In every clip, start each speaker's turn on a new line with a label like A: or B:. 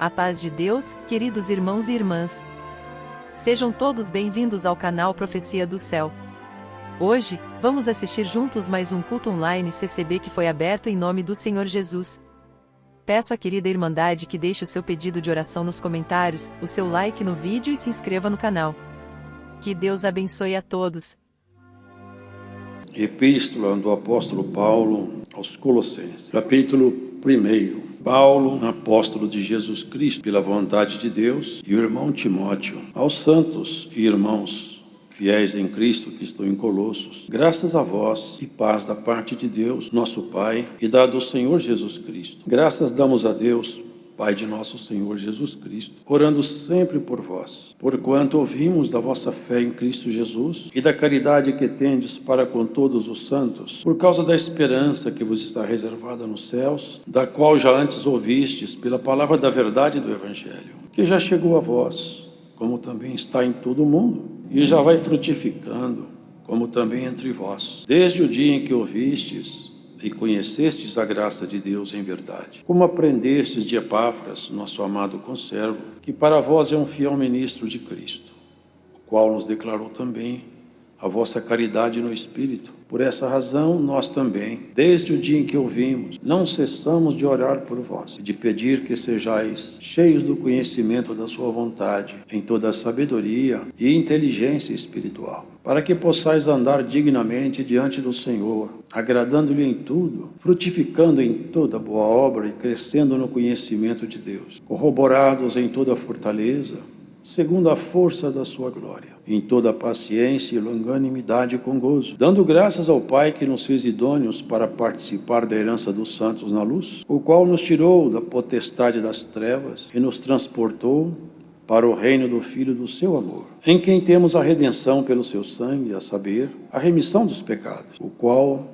A: A paz de Deus, queridos irmãos e irmãs. Sejam todos bem-vindos ao canal Profecia do Céu. Hoje, vamos assistir juntos mais um culto online CCB que foi aberto em nome do Senhor Jesus. Peço à querida Irmandade que deixe o seu pedido de oração nos comentários, o seu like no vídeo e se inscreva no canal. Que Deus abençoe a todos.
B: Epístola do apóstolo Paulo aos Colossenses, capítulo 1. Paulo, apóstolo de Jesus Cristo, pela vontade de Deus, e o irmão Timóteo, aos santos e irmãos fiéis em Cristo que estão em Colossos, graças a vós e paz da parte de Deus, nosso Pai, e da do Senhor Jesus Cristo. Graças damos a Deus, Pai de nosso Senhor Jesus Cristo, orando sempre por vós, porquanto ouvimos da vossa fé em Cristo Jesus e da caridade que tendes para com todos os santos, por causa da esperança que vos está reservada nos céus, da qual já antes ouvistes pela palavra da verdade do Evangelho, que já chegou a vós, como também está em todo o mundo, e já vai frutificando, como também entre vós, desde o dia em que ouvistes e conhecestes a graça de Deus em verdade. Como aprendestes de Epáfras, nosso amado conservo, que para vós é um fiel ministro de Cristo, o qual nos declarou também a vossa caridade no Espírito. Por essa razão, nós também, desde o dia em que ouvimos, não cessamos de orar por vós, e de pedir que sejais cheios do conhecimento da sua vontade, em toda a sabedoria e inteligência espiritual, para que possais andar dignamente diante do Senhor, agradando-lhe em tudo, frutificando em toda boa obra e crescendo no conhecimento de Deus, corroborados em toda fortaleza, segundo a força da sua glória, em toda paciência e longanimidade com gozo, dando graças ao Pai que nos fez idôneos para participar da herança dos santos na luz, o qual nos tirou da potestade das trevas e nos transportou para o reino do Filho do seu amor, em quem temos a redenção pelo seu sangue, a saber, a remissão dos pecados, o qual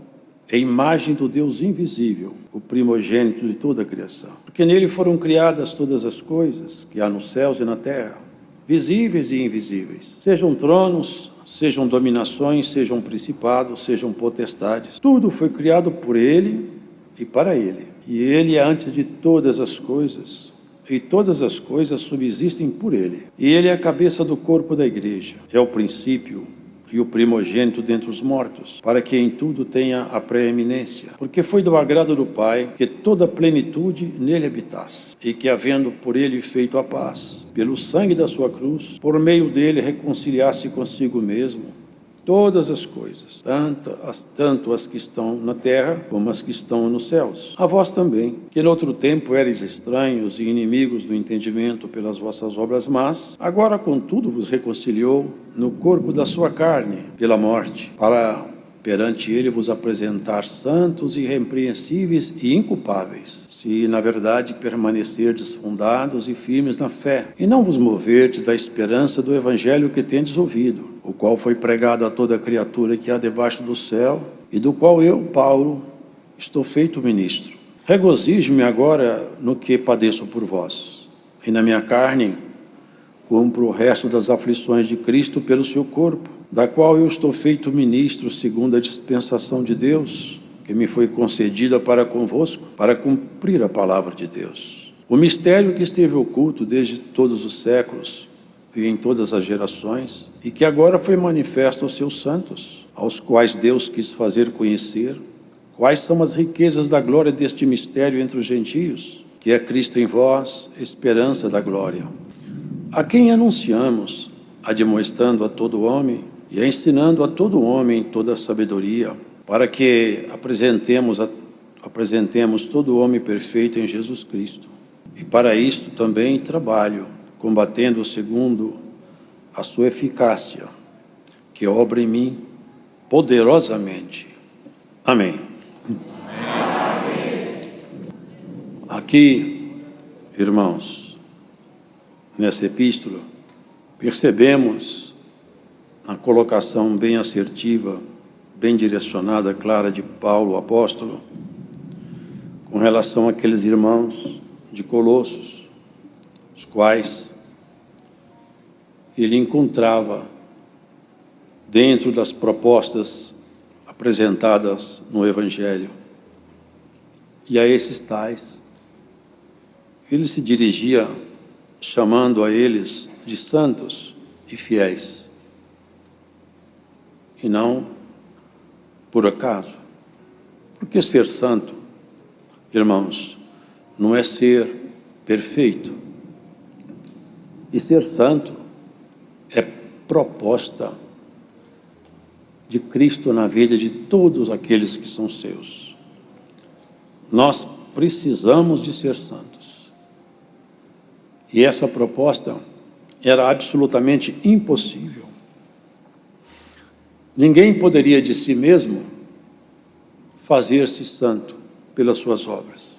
B: é a imagem do Deus invisível, o primogênito de toda a criação. Porque nele foram criadas todas as coisas que há nos céus e na terra, visíveis e invisíveis, sejam tronos, sejam dominações, sejam principados, sejam potestades. Tudo foi criado por ele e para ele. E ele é antes de todas as coisas, e todas as coisas subsistem por ele. E ele é a cabeça do corpo da igreja, é o princípio e o primogênito dentre os mortos, para que em tudo tenha a preeminência, porque foi do agrado do Pai que toda a plenitude nele habitasse, e que, havendo por ele feito a paz, pelo sangue da sua cruz, por meio dele reconciliasse consigo mesmo todas as coisas, tanto as que estão na terra como as que estão nos céus. A vós também, que noutro tempo eres estranhos e inimigos do entendimento pelas vossas obras más, agora contudo vos reconciliou no corpo da sua carne, pela morte, para perante ele vos apresentar santos, irrepreensíveis e inculpáveis, se na verdade permanecerdes fundados e firmes na fé, e não vos moverdes da esperança do evangelho que tendes ouvido, o qual foi pregado a toda criatura que há debaixo do céu, e do qual eu, Paulo, estou feito ministro. Regozijo-me agora no que padeço por vós, e na minha carne cumpro o resto das aflições de Cristo pelo seu corpo, da qual eu estou feito ministro segundo a dispensação de Deus, que me foi concedida para convosco, para cumprir a palavra de Deus. O mistério que esteve oculto desde todos os séculos e em todas as gerações, e que agora foi manifesto aos seus santos, aos quais Deus quis fazer conhecer quais são as riquezas da glória deste mistério entre os gentios, que é Cristo em vós, esperança da glória, a quem anunciamos, admoestando a todo homem e ensinando a todo homem toda a sabedoria, para que apresentemos todo homem perfeito em Jesus Cristo. E para isto também trabalho, combatendo segundo a sua eficácia, que obra em mim poderosamente. Amém. Aqui, irmãos, nessa epístola, percebemos a colocação bem assertiva, bem direcionada, clara de Paulo, o apóstolo, com relação àqueles irmãos de Colossos, os quais ele encontrava dentro das propostas apresentadas no Evangelho. E a esses tais ele se dirigia chamando a eles de santos e fiéis, e não por acaso. Porque ser santo, irmãos, não é ser perfeito. E ser santo é proposta de Cristo na vida de todos aqueles que são seus. Nós precisamos de ser santos. E essa proposta era absolutamente impossível. Ninguém poderia de si mesmo fazer-se santo pelas suas obras.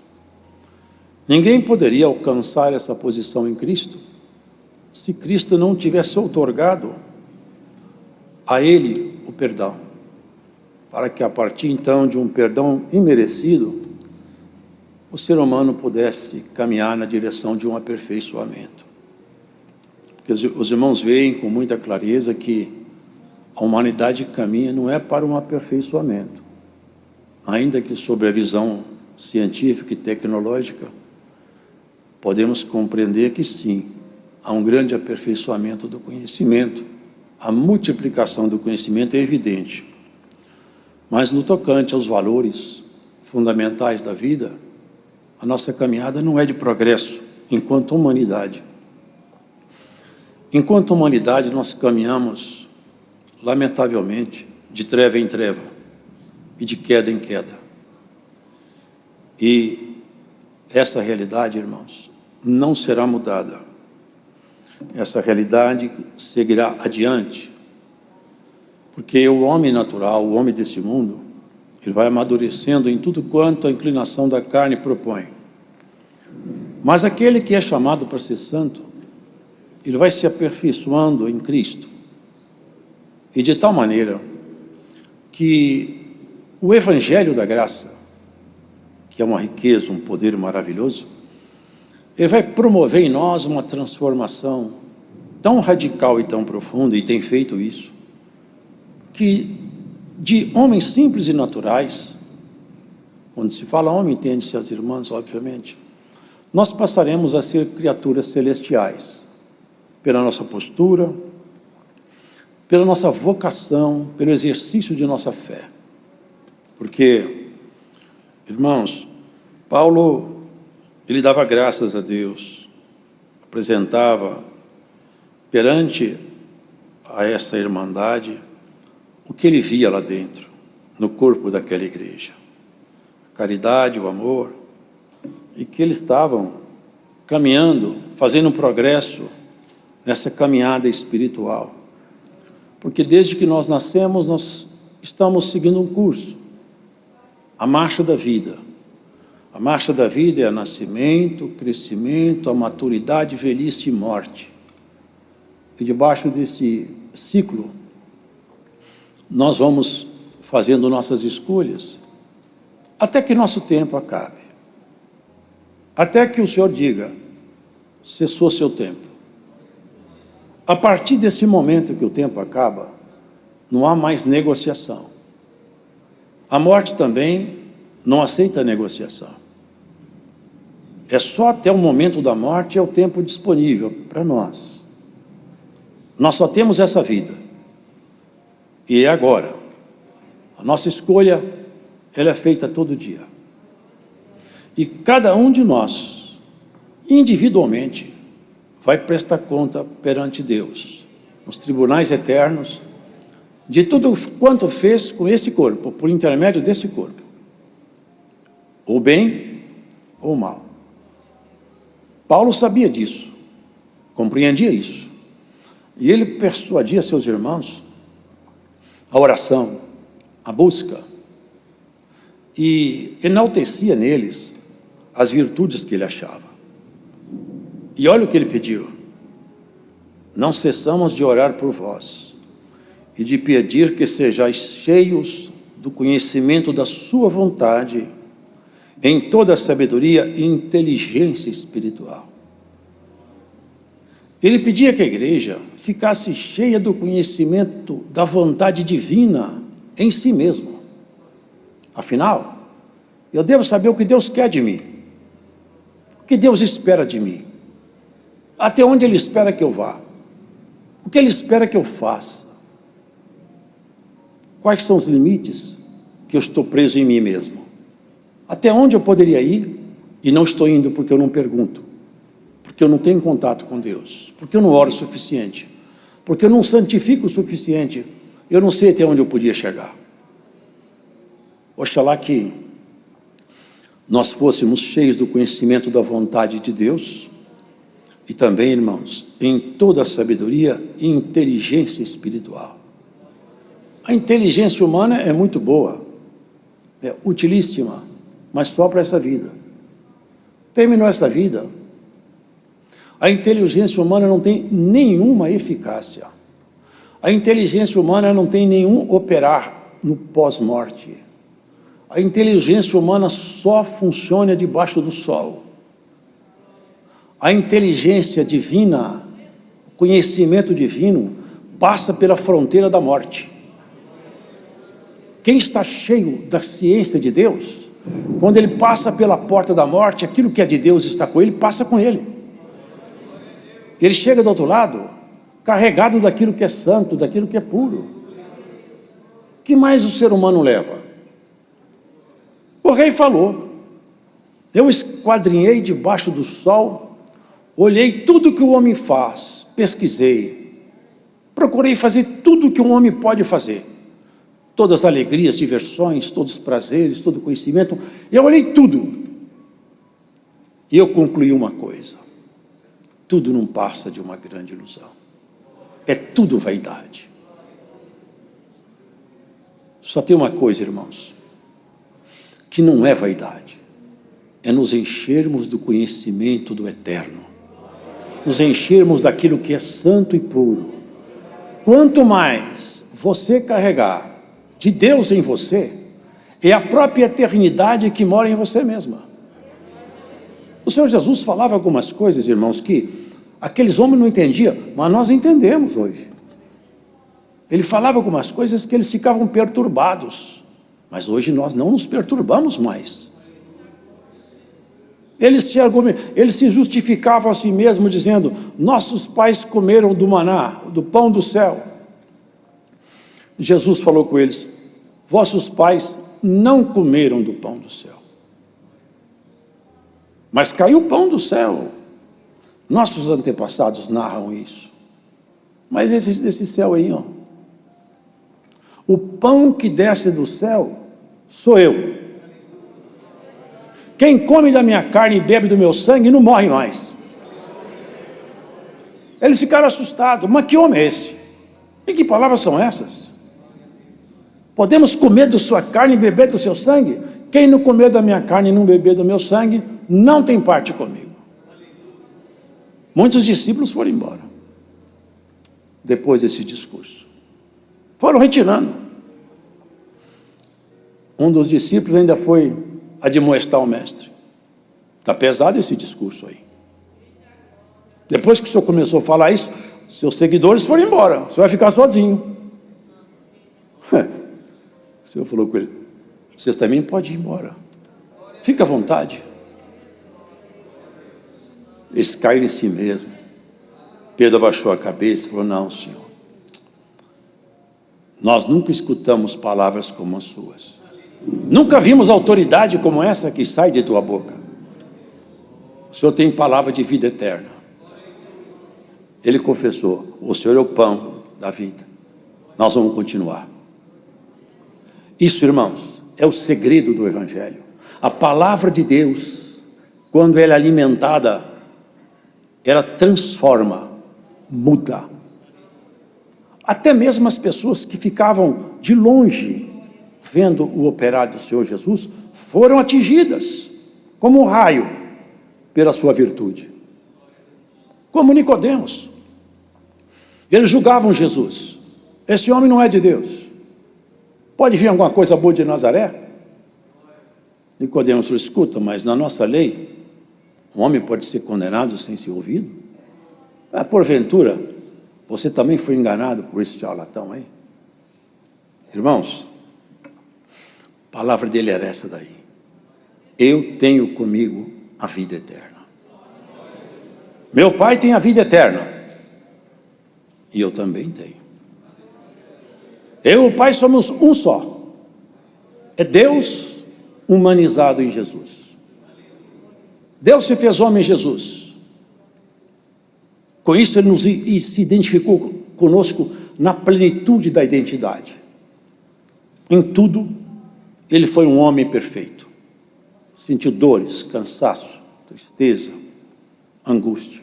B: Ninguém poderia alcançar essa posição em Cristo se Cristo não tivesse outorgado a ele o perdão, para que a partir então de um perdão imerecido, o ser humano pudesse caminhar na direção de um aperfeiçoamento. Porque os irmãos veem com muita clareza que a humanidade caminha não é para um aperfeiçoamento, ainda que sob a visão científica e tecnológica, podemos compreender que sim, há um grande aperfeiçoamento do conhecimento, a multiplicação do conhecimento é evidente. Mas no tocante aos valores fundamentais da vida, a nossa caminhada não é de progresso enquanto humanidade. Enquanto humanidade nós caminhamos, lamentavelmente, de treva em treva e de queda em queda. E essa realidade, irmãos, não será mudada. Essa realidade seguirá adiante, porque o homem natural, o homem desse mundo, ele vai amadurecendo em tudo quanto a inclinação da carne propõe. Mas aquele que é chamado para ser santo, ele vai se aperfeiçoando em Cristo, e de tal maneira que o Evangelho da Graça, que é uma riqueza, um poder maravilhoso, ele vai promover em nós uma transformação tão radical e tão profunda, e tem feito isso, que de homens simples e naturais, quando se fala homem, entende-se as irmãs, obviamente, nós passaremos a ser criaturas celestiais, pela nossa postura, pela nossa vocação, pelo exercício de nossa fé. Porque, irmãos, Paulo, ele dava graças a Deus, apresentava perante a essa irmandade o que ele via lá dentro, no corpo daquela igreja. A caridade, o amor, e que eles estavam caminhando, fazendo um progresso nessa caminhada espiritual. Porque desde que nós nascemos, nós estamos seguindo um curso, a marcha da vida. A marcha da vida é a nascimento, o crescimento, a maturidade, velhice e morte. E debaixo desse ciclo, nós vamos fazendo nossas escolhas, até que nosso tempo acabe. Até que o Senhor diga, cessou seu tempo. A partir desse momento que o tempo acaba, não há mais negociação. A morte também não aceita negociação. É só até o momento da morte, é o tempo disponível para nós. Nós só temos essa vida. E é agora. A nossa escolha, ela é feita todo dia. E cada um de nós, individualmente, vai prestar conta perante Deus, nos tribunais eternos, de tudo quanto fez com esse corpo, por intermédio desse corpo. Ou bem, ou mal. Paulo sabia disso, compreendia isso. E ele persuadia seus irmãos a oração, a busca, e enaltecia neles as virtudes que ele achava. E olha o que ele pediu: não cessamos de orar por vós e de pedir que sejais cheios do conhecimento da sua vontade, em toda a sabedoria e inteligência espiritual. Ele pedia que a igreja ficasse cheia do conhecimento da vontade divina em si mesmo. Afinal, eu devo saber o que Deus quer de mim. que Deus espera de mim? Até onde Ele espera que eu vá? O que Ele espera que eu faça? Quais são os limites que eu estou preso em mim mesmo? Até onde eu poderia ir e não estou indo porque eu não pergunto, porque eu não tenho contato com Deus, porque eu não oro o suficiente, porque eu não santifico o suficiente, eu não sei até onde eu podia chegar. Oxalá que nós fôssemos cheios do conhecimento da vontade de Deus e também, irmãos, em toda a sabedoria e inteligência espiritual. A inteligência humana é muito boa, é utilíssima, mas só para essa vida. Terminou essa vida, a inteligência humana não tem nenhuma eficácia. A inteligência humana não tem nenhum operar no pós-morte. A inteligência humana só funciona debaixo do sol. A inteligência divina, o conhecimento divino, passa pela fronteira da morte. Quem está cheio da ciência de Deus, quando ele passa pela porta da morte, aquilo que é de Deus está com ele, passa com ele. Ele chega do outro lado, carregado daquilo que é santo, daquilo que é puro. O que mais o ser humano leva? O rei falou, eu esquadrinhei debaixo do sol, olhei tudo que o homem faz, pesquisei, procurei fazer tudo que um homem pode fazer. Todas as alegrias, diversões, todos os prazeres, todo o conhecimento, eu olhei tudo. E eu concluí uma coisa, tudo não passa de uma grande ilusão. É tudo vaidade. Só tem uma coisa, irmãos, que não é vaidade, é nos enchermos do conhecimento do eterno, nos enchermos daquilo que é santo e puro. Quanto mais você carregar de Deus em você, é a própria eternidade que mora em você mesma. O Senhor Jesus falava algumas coisas, irmãos, que aqueles homens não entendiam, mas nós entendemos hoje. Ele falava algumas coisas que eles ficavam perturbados, mas hoje nós não nos perturbamos mais. Eles se justificavam a si mesmos dizendo, nossos pais comeram do maná, do pão do céu. Jesus falou com eles, vossos pais não comeram do pão do céu, mas caiu o pão do céu. Nossos antepassados narram isso, mas desse céu aí, ó, o pão que desce do céu sou eu. Quem come da minha carne e bebe do meu sangue não morre mais. Eles ficaram assustados, mas que homem é esse? E que palavras são essas? Podemos comer da sua carne e beber do seu sangue? Quem não comer da minha carne e não beber do meu sangue, não tem parte comigo. Muitos discípulos foram embora, depois desse discurso. Foram retirando. Um dos discípulos ainda foi admoestar o mestre. Está pesado esse discurso aí. Depois que o senhor começou a falar isso, seus seguidores foram embora, o senhor vai ficar sozinho. O senhor falou com ele, vocês também podem ir embora, fica à vontade. Eles caíram em si mesmo. Pedro abaixou a cabeça e falou, não, Senhor, nós nunca escutamos palavras como as suas, nunca vimos autoridade como essa que sai de tua boca. O Senhor tem palavra de vida eterna. Ele confessou, o Senhor é o pão da vida. Nós vamos continuar. Isso, irmãos, é o segredo do Evangelho. A palavra de Deus, quando ela é alimentada, ela transforma, muda. Até mesmo as pessoas que ficavam de longe, vendo o operário do Senhor Jesus, foram atingidas, como um raio, pela sua virtude. Como Nicodemos. Eles julgavam Jesus. Esse homem não é de Deus. Pode vir alguma coisa boa de Nazaré? Nicodemos falou, escuta, mas na nossa lei, um homem pode ser condenado sem ser ouvido? Porventura, você também foi enganado por esse charlatão aí? Irmãos, a palavra dele era essa daí. Eu tenho comigo a vida eterna. Meu Pai tem a vida eterna. E eu também tenho. Eu e o Pai somos um só. É Deus humanizado em Jesus. Deus se fez homem em Jesus. Com isso ele se identificou conosco na plenitude da identidade. Em tudo, ele foi um homem perfeito. Sentiu dores, cansaço, tristeza, angústia.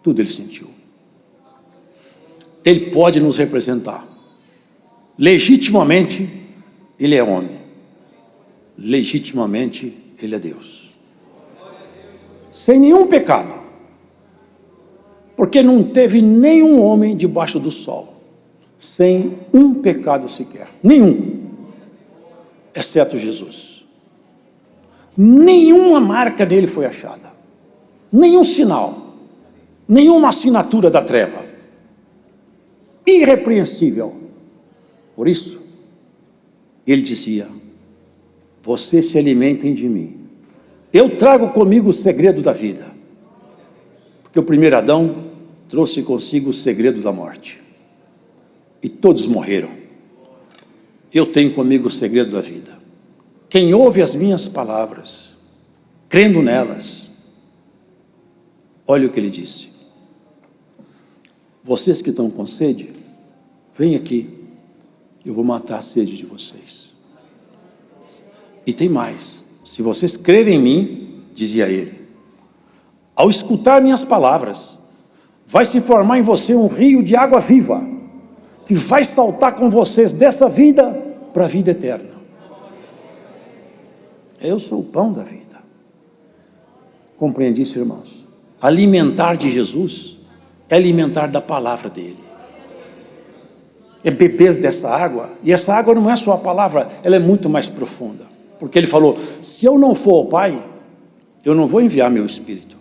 B: Tudo ele sentiu. Ele pode nos representar. Legitimamente, ele é homem. Legitimamente, ele é Deus. Sem nenhum pecado. Porque não teve nenhum homem debaixo do sol sem um pecado sequer. Nenhum. Exceto Jesus. Nenhuma marca dele foi achada. Nenhum sinal. Nenhuma assinatura da treva. Irrepreensível. Por isso, ele dizia: vocês se alimentem de mim. Eu trago comigo o segredo da vida. Porque o primeiro Adão trouxe consigo o segredo da morte. E todos morreram. Eu tenho comigo o segredo da vida. Quem ouve as minhas palavras, crendo nelas, olha o que ele disse: vocês que estão com sede, vem aqui, eu vou matar a sede de vocês. E tem mais: se vocês crerem em mim, dizia ele, ao escutar minhas palavras, vai se formar em você um rio de água viva, que vai saltar com vocês dessa vida para a vida eterna. Eu sou o pão da vida. Compreendi isso, irmãos? Alimentar de Jesus é alimentar da palavra dele. É beber dessa água. E essa água não é só a palavra, ela é muito mais profunda. Porque ele falou: se eu não for o Pai, eu não vou enviar meu Espírito.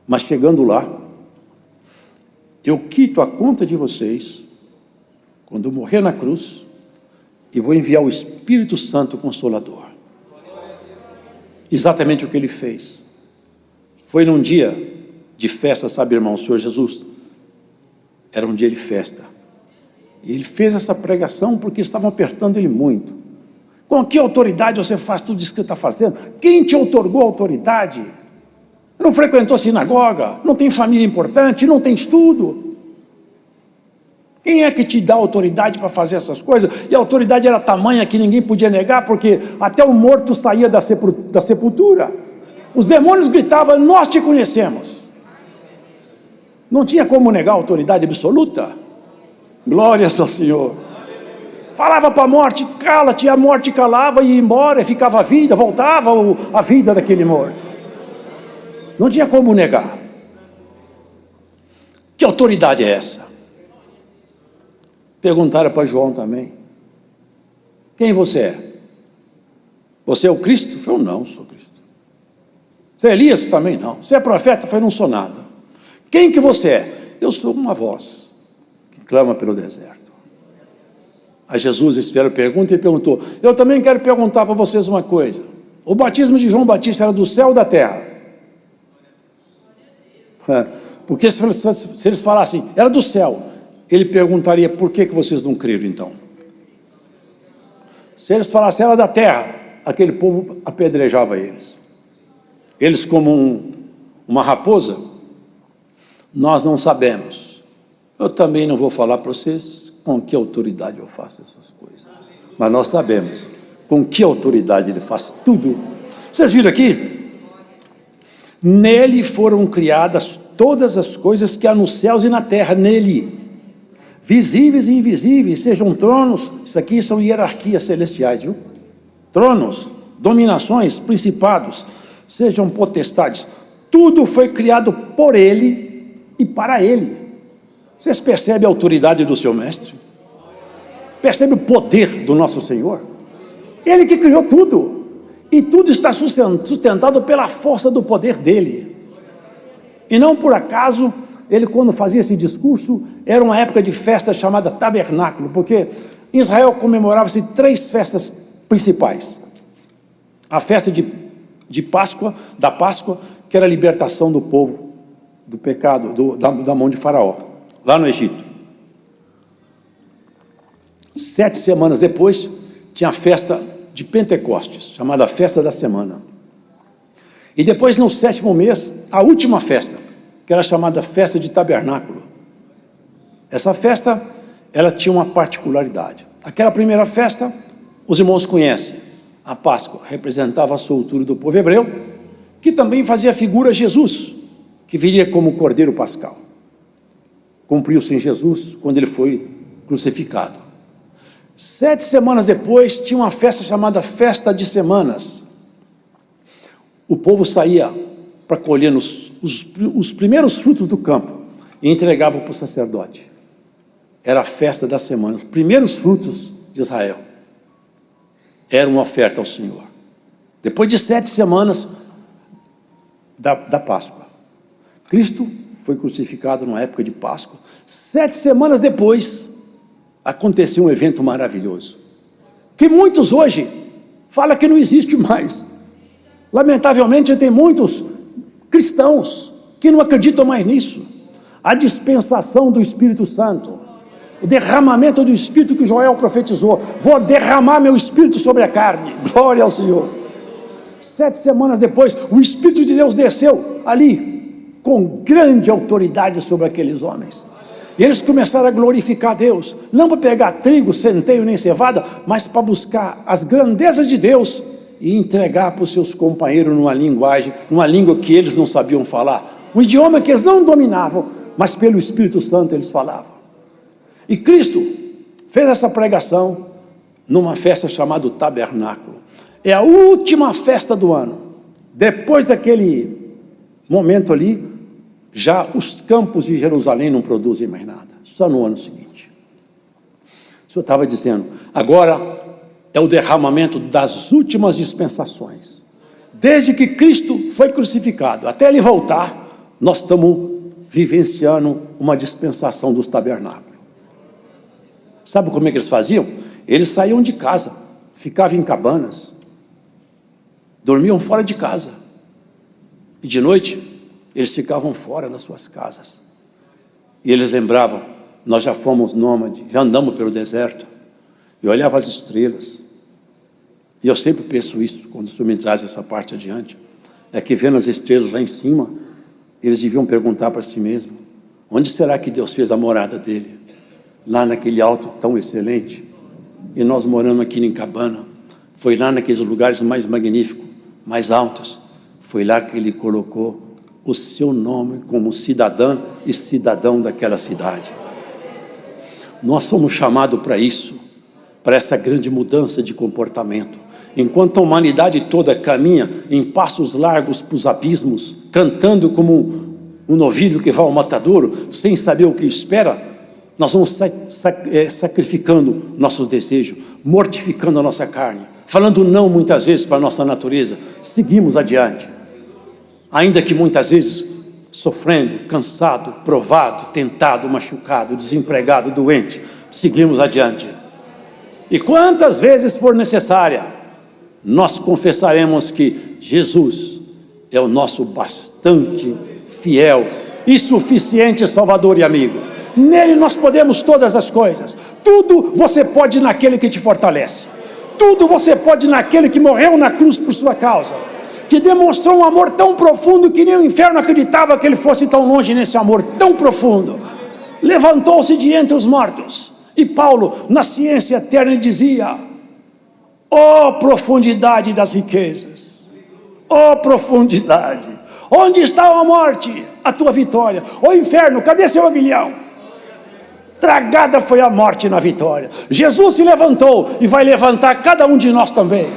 B: Mas chegando lá, eu quito a conta de vocês, quando eu morrer na cruz, e vou enviar o Espírito Santo Consolador. Exatamente o que ele fez. Foi num dia de festa, sabe, irmão, o Senhor Jesus, era um dia de festa. E ele fez essa pregação porque estavam apertando ele muito. Com que autoridade você faz tudo isso que você está fazendo? Quem te outorgou a autoridade? Não frequentou sinagoga, não tem família importante, não tem estudo. Quem é que te dá autoridade para fazer essas coisas? E a autoridade era tamanha que ninguém podia negar, porque até o morto saía da sepultura. Os demônios gritavam: nós te conhecemos. Não tinha como negar a autoridade absoluta. Glórias ao Senhor. Falava para a morte: cala-te, a morte calava e ia embora, e ficava a vida, voltava a vida daquele morto. Não tinha como negar. Que autoridade é essa? Perguntaram para João também: quem você é? Você é o Cristo? Ele falou: não, sou Cristo. Você é Elias? Também não. Você é profeta? Eu falei: não sou nada. Quem que você é? Eu sou uma voz que clama pelo deserto. Aí Jesus espera a pergunta e perguntou: eu também quero perguntar para vocês uma coisa. O batismo de João Batista era do céu ou da terra? Porque se eles falassem era do céu, ele perguntaria: por que vocês não creram então? Se eles falassem era da terra, aquele povo apedrejava eles. Eles, como uma raposa: nós não sabemos. Eu também não vou falar para vocês com que autoridade eu faço essas coisas, mas nós sabemos com que autoridade ele faz tudo. Vocês viram aqui? Nele foram criadas todas as coisas que há nos céus e na terra, nele, visíveis e invisíveis, sejam tronos. Isso aqui são hierarquias celestiais, viu? Tronos, dominações, principados, sejam potestades, tudo foi criado por ele e para ele. Vocês percebem a autoridade do seu mestre? Percebe o poder do nosso Senhor? Ele que criou tudo, e tudo está sustentado pela força do poder dele. E não por acaso, ele, quando fazia esse discurso, era uma época de festa chamada tabernáculo, porque em Israel comemorava-se 3 festas principais: a festa de Páscoa, da Páscoa, que era a libertação do povo do pecado, da mão de Faraó, lá no Egito. 7 semanas depois, tinha a festa de Pentecostes, chamada Festa da Semana. E depois, no 7º mês, a última festa, que era chamada Festa de Tabernáculo. Essa festa, ela tinha uma particularidade. Aquela primeira festa, os irmãos conhecem. A Páscoa representava a soltura do povo hebreu, que também fazia figura Jesus, que viria como Cordeiro Pascal. Cumpriu-se em Jesus quando ele foi crucificado. 7 semanas depois, tinha uma festa chamada Festa de Semanas. O povo saía para colher os primeiros frutos do campo e entregava para o sacerdote. Era a festa da semana, os primeiros frutos de Israel. Era uma oferta ao Senhor. Depois de 7 semanas da Páscoa, Cristo foi crucificado na época de Páscoa. 7 semanas depois, aconteceu um evento maravilhoso, que muitos hoje falam que não existe mais. Lamentavelmente, tem muitos cristãos que não acreditam mais nisso. A dispensação do Espírito Santo, o derramamento do Espírito que Joel profetizou: vou derramar meu Espírito sobre a carne. Glória ao Senhor. 7 semanas depois, o Espírito de Deus desceu ali, com grande autoridade sobre aqueles homens. E eles começaram a glorificar Deus, não para pegar trigo, centeio nem cevada, mas para buscar as grandezas de Deus e entregar para os seus companheiros numa linguagem, numa língua que eles não sabiam falar, um idioma que eles não dominavam, mas pelo Espírito Santo eles falavam. E Cristo fez essa pregação numa festa chamada Tabernáculo. É a última festa do ano. Depois daquele momento ali, já os campos de Jerusalém não produzem mais nada, só no ano seguinte. O Senhor estava dizendo, agora é o derramamento das últimas dispensações. Desde que Cristo foi crucificado até Ele voltar, nós estamos vivenciando uma dispensação dos tabernáculos. Sabe como é que eles faziam? Eles saíam de casa, ficavam em cabanas, dormiam fora de casa, e de noite eles ficavam fora das suas casas. E eles lembravam, nós já fomos nômades, já andamos pelo deserto. Eu olhava as estrelas. E eu sempre penso isso, quando o Senhor me traz essa parte adiante. É que vendo as estrelas lá em cima, eles deviam perguntar para si mesmos, onde será que Deus fez a morada dele? Lá naquele alto tão excelente. E nós moramos aqui em cabana. Foi lá naqueles lugares mais magníficos, mais altos. Foi lá que Ele colocou o seu nome como cidadã e cidadão daquela cidade. Nós somos chamados para isso, para essa grande mudança de comportamento. Enquanto a humanidade toda caminha em passos largos para os abismos, cantando como um novilho que vai ao matadouro, sem saber o que espera, nós vamos sacrificando nossos desejos, mortificando a nossa carne, falando não muitas vezes para a nossa natureza, seguimos adiante. Ainda que muitas vezes sofrendo, cansado, provado, tentado, machucado, desempregado, doente, seguimos adiante. E quantas vezes for necessária, nós confessaremos que Jesus é o nosso bastante fiel e suficiente Salvador e amigo. Nele nós podemos todas as coisas. Tudo você pode naquele que te fortalece. Tudo você pode naquele que morreu na cruz por sua causa, que demonstrou um amor tão profundo que nem o inferno acreditava que ele fosse tão longe nesse amor tão profundo. Levantou-se de entre os mortos. E Paulo, na ciência eterna, dizia: ó profundidade das riquezas, ó profundidade, onde está a morte, a tua vitória? Ó inferno, cadê seu aguilhão? Tragada foi a morte na vitória. Jesus se levantou e vai levantar cada um de nós também.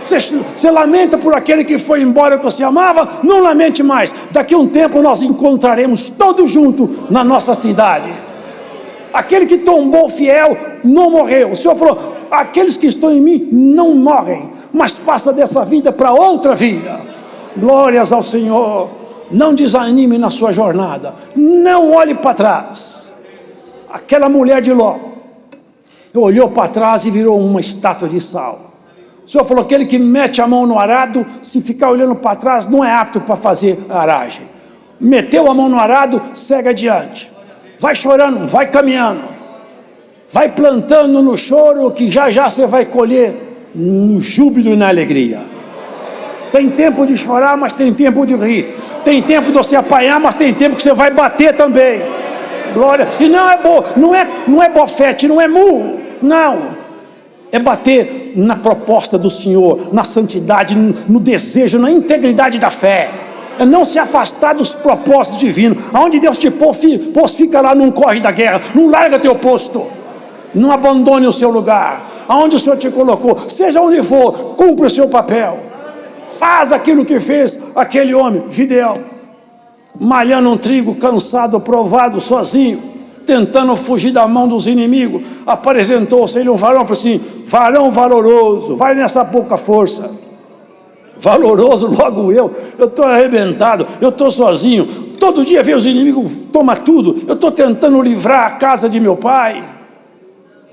B: Você lamenta por aquele que foi embora que você amava? Não lamente mais. Daqui a um tempo nós encontraremos todos juntos na nossa cidade. Aquele que tombou fiel não morreu. O Senhor falou: aqueles que estão em mim não morrem, mas passam dessa vida para outra vida. Glórias ao Senhor. Não desanime na sua jornada. Não olhe para trás. Aquela mulher de Ló olhou para trás e virou uma estátua de sal. O Senhor falou: aquele que mete a mão no arado, se ficar olhando para trás, não é apto para fazer aragem. Meteu a mão no arado, segue adiante. Vai chorando, vai caminhando. Vai plantando no choro, que já já você vai colher no júbilo e na alegria. Tem tempo de chorar, mas tem tempo de rir. Tem tempo de você apanhar, mas tem tempo que você vai bater também. Glória. E não é bofete, não é murro. Não. É bater na proposta do Senhor, na santidade, no desejo, na integridade da fé. É não se afastar dos propósitos divinos. Aonde Deus te pôs, fica lá, não corre da guerra. Não larga teu posto. Não abandone o seu lugar. Aonde o Senhor te colocou, seja onde for, cumpre o seu papel. Faz aquilo que fez aquele homem, Gideão, malhando um trigo, cansado, provado, sozinho, tentando fugir da mão dos inimigos. Apresentou-se ele um varão, falou assim: varão valoroso, vai nessa pouca força. Valoroso, logo eu estou arrebentado, eu estou sozinho, todo dia vem os inimigos, toma tudo, eu estou tentando livrar a casa de meu pai.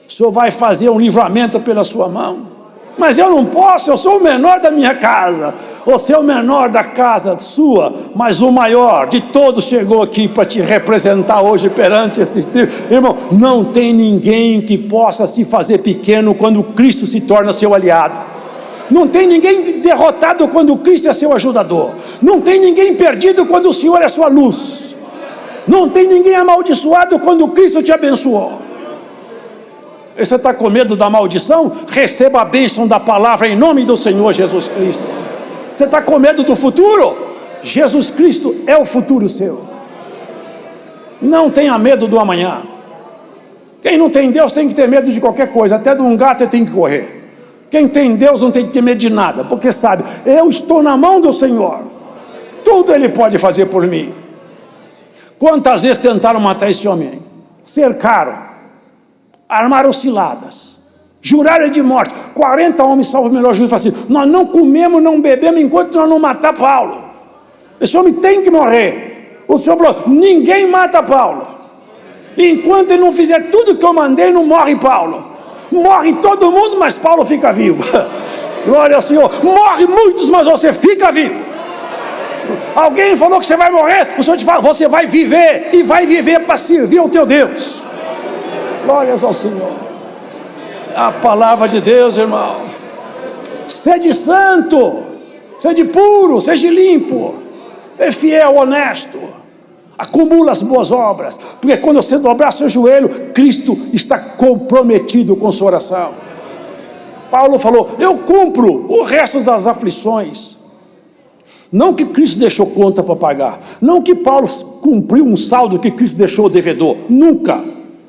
B: O Senhor vai fazer um livramento pela sua mão. Mas eu não posso, eu sou o menor da minha casa. Você é o menor da casa sua, mas o maior de todos chegou aqui para te representar hoje perante esse tribo. Irmão, não tem ninguém que possa se fazer pequeno quando Cristo se torna seu aliado. Não tem ninguém derrotado quando Cristo é seu ajudador. Não tem ninguém perdido quando o Senhor é sua luz. Não tem ninguém amaldiçoado quando Cristo te abençoou. E você está com medo da maldição? Receba a bênção da palavra em nome do Senhor Jesus Cristo. Você está com medo do futuro? Jesus Cristo é o futuro seu. Não tenha medo do amanhã. Quem não tem Deus tem que ter medo de qualquer coisa. Até de um gato tem que correr. Quem tem Deus não tem que ter medo de nada, porque sabe, eu estou na mão do Senhor. Tudo Ele pode fazer por mim. Quantas vezes tentaram matar esse homem? Cercaram, armaram ciladas, juraram de morte. 40 homens, salvo o melhor juízo, falaram assim: nós não comemos, não bebemos enquanto nós não matar Paulo. Esse homem tem que morrer. O Senhor falou: ninguém mata Paulo enquanto ele não fizer tudo que eu mandei. Não morre Paulo. Morre todo mundo, mas Paulo fica vivo. Glória ao Senhor. Morre muitos, mas você fica vivo. Alguém falou que você vai morrer, o Senhor te fala: você vai viver, e vai viver para servir ao teu Deus. Glórias ao Senhor. A palavra de Deus, irmão. Sede santo, sede puro, seja limpo, é fiel, honesto. Acumula as boas obras, porque quando você dobrar seu joelho, Cristo está comprometido com sua oração. Paulo falou: eu cumpro o resto das aflições. Não que Cristo deixou conta para pagar, não que Paulo cumpriu um saldo que Cristo deixou devedor, nunca.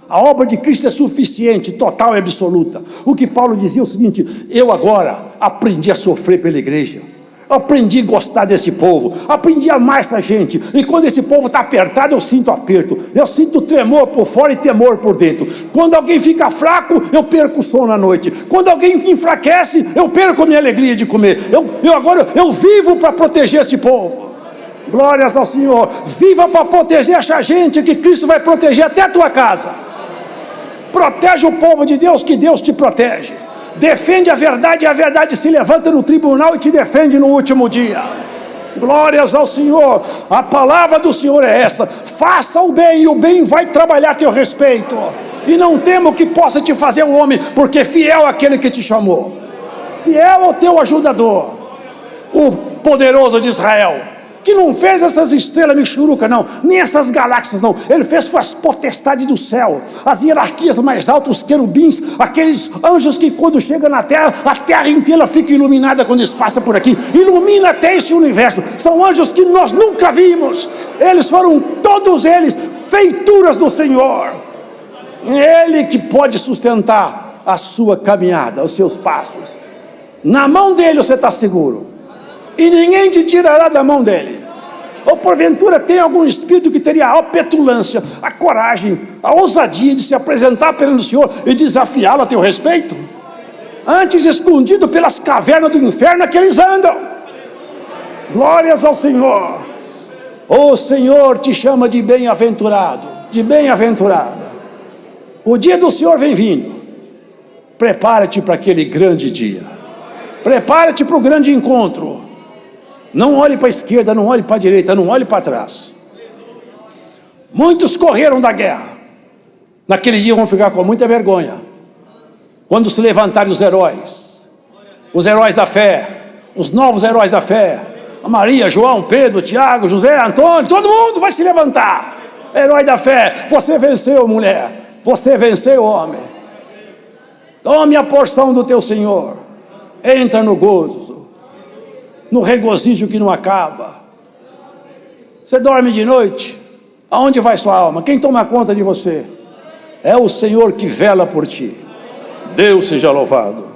B: A obra de Cristo é suficiente, total e absoluta. O que Paulo dizia é o seguinte: eu agora aprendi a sofrer pela igreja. Aprendi a gostar desse povo, aprendi a amar essa gente, e quando esse povo está apertado, eu sinto aperto, eu sinto tremor por fora e temor por dentro. Quando alguém fica fraco, eu perco o sono à noite. Quando alguém enfraquece, eu perco a minha alegria de comer. Agora eu vivo para proteger esse povo. Glórias ao Senhor. Viva para proteger essa gente, que Cristo vai proteger até a tua casa. Protege o povo de Deus, que Deus te protege. Defende a verdade, e a verdade se levanta no tribunal e te defende no último dia. Glórias ao Senhor. A palavra do Senhor é essa: faça o bem, e o bem vai trabalhar a teu respeito. E não temo que possa te fazer um homem, porque fiel é aquele que te chamou. Fiel é o teu ajudador, o poderoso de Israel, que não fez essas estrelas michuruca não, nem essas galáxias não. Ele fez com as potestades do céu, as hierarquias mais altas, os querubins, aqueles anjos que quando chegam na terra, a terra inteira fica iluminada quando eles passam por aqui. Ilumina até esse universo. São anjos que nós nunca vimos. Eles foram, todos eles, feituras do Senhor. Ele que pode sustentar a sua caminhada, os seus passos. Na mão dele você está seguro, e ninguém te tirará da mão dele. Ou porventura tem algum espírito que teria a petulância, a coragem, a ousadia de se apresentar perante o Senhor e desafiá-lo a teu respeito? Antes escondido pelas cavernas do inferno é que eles andam. Glórias ao Senhor. O Senhor te chama de bem-aventurado, de bem-aventurada. O dia do Senhor vem vindo. Prepara-te para aquele grande dia. Prepara-te para o grande encontro. Não olhe para a esquerda, não olhe para a direita, não olhe para trás. Muitos correram da guerra. Naquele dia vão ficar com muita vergonha, quando se levantarem os heróis da fé, os novos heróis da fé, a Maria, João, Pedro, Tiago, José, Antônio, todo mundo vai se levantar. Herói da fé, você venceu, mulher, você venceu, homem. Tome a porção do teu Senhor, entra no gozo, no regozijo que não acaba. Você dorme de noite, aonde vai sua alma? Quem toma conta de você? É o Senhor que vela por ti. Deus seja louvado.